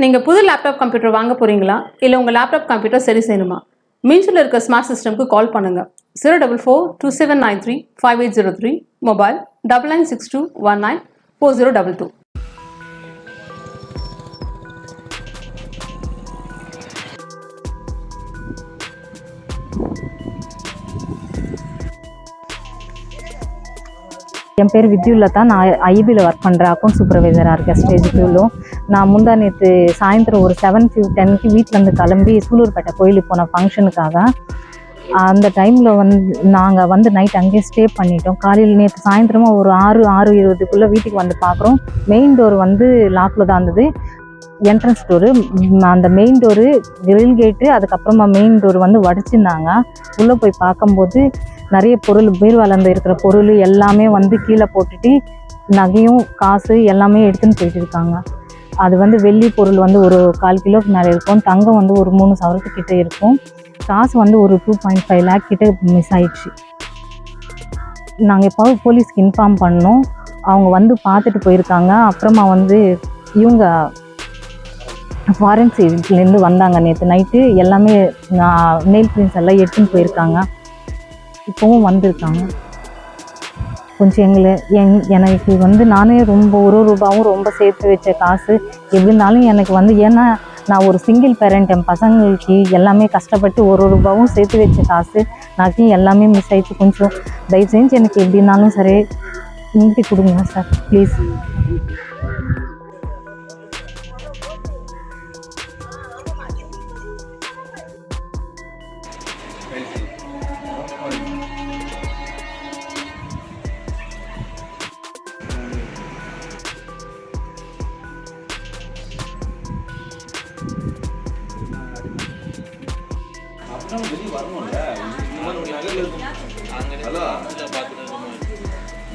நீங்கள் புது laptop computer வாங்க போகிறீங்களா இல்லை உங்கள் லேப்டாப் கம்ப்யூட்டர் சரி செய்யணுமா? மீன்ஸில் இருக்க ஸ்மார்ட் சிஸ்டம்க்கு கால் பண்ணுங்கள். 04427935803, மொபைல் 9962194022. என் பேர் வித்யுலதா. நான் ஐபியில் ஒர்க் பண்ணுறேன். அக்கௌண்ட் சூப்பர்வைசராக இருக்கேன் ஸ்டேஜ் 2ல. நான் முந்தா நேற்று சாயந்தரம் ஒரு 7:10க்கு வீட்டிலேருந்து கிளம்பி சூலூர்பேட்டை கோயிலுக்கு போன ஃபங்க்ஷனுக்காக. அந்த டைமில் நாங்கள் நைட் அங்கேயே ஸ்டே பண்ணிட்டோம். காலையில் நேற்று சாயந்தரமாக ஒரு 6:20க்குள்ளே வீட்டுக்கு வந்து பார்க்குறோம். மெயின் டோர் லாக்கில் தான் இருந்தது. என்ட்ரன்ஸ் டோரு, அந்த மெயின் டோரு, கிரில் கேட்டு, அதுக்கப்புறமா மெயின் டோர் உடச்சிருந்தாங்க. உள்ளே போய் பார்க்கும்போது நிறைய பொருள், பீர்வாலேருந்து இருக்கிற பொருள் எல்லாமே கீழே போட்டுட்டு நகையும் காசு எல்லாமே எடுத்துன்னு போயிட்டு இருக்காங்க. அது வெள்ளி பொருள் ஒரு 1/4 கிலோக்கு மேலே இருக்கும். தங்கம் ஒரு 3 சவரத்துக்கிட்ட இருக்கும். காசு ஒரு 2.5 lakh கிட்ட மிஸ் ஆயிடுச்சு. நாங்கள் இப்போ போலீஸ்க்கு இன்ஃபார்ம் பண்ணோம். அவங்க பார்த்துட்டு போயிருக்காங்க. அப்புறமா இவங்க ஃபாரன்சிக்லேருந்து வந்தாங்க நேற்று நைட்டு. எல்லாமே நெயில் பிரிண்ட்ஸ் எல்லாம் எடுத்துன்னு போயிருக்காங்க. இப்போவும் வந்திருக்காங்க. கொஞ்சம் எனக்கு நானே ரொம்ப ஒரு ரூபாவும் ரொம்ப சேர்த்து வச்ச காசு எப்படி இருந்தாலும் எனக்கு ஏன்னா நான் ஒரு சிங்கிள் பேரண்ட், என் பசங்களுக்கு எல்லாமே கஷ்டப்பட்டு ஒரு ரூபாவும் சேர்த்து வச்ச காசு நாளைக்கு எல்லாமே மிஸ் ஆயிடுச்சு. கொஞ்சம் தயவு செஞ்சு எனக்கு எப்படி இருந்தாலும் சரி மீட்டு கொடுங்க சார், ப்ளீஸ்.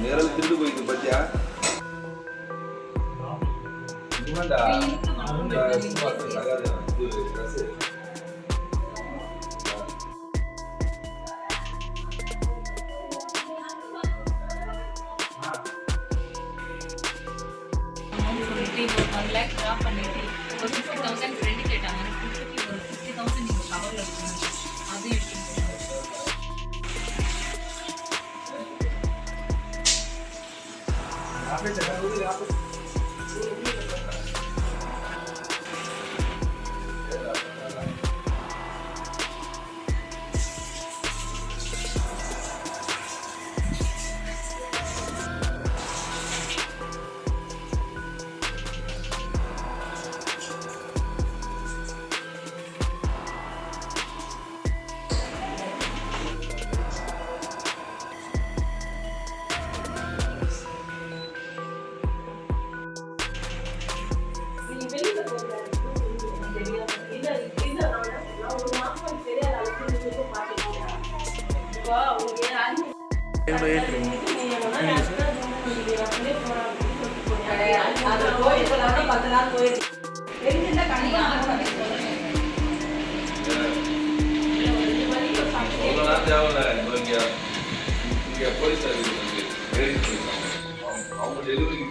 நேரல் திருடு போயிது பத்தியா? இவன்டா போலீஸ் அவங்க டெலிவரி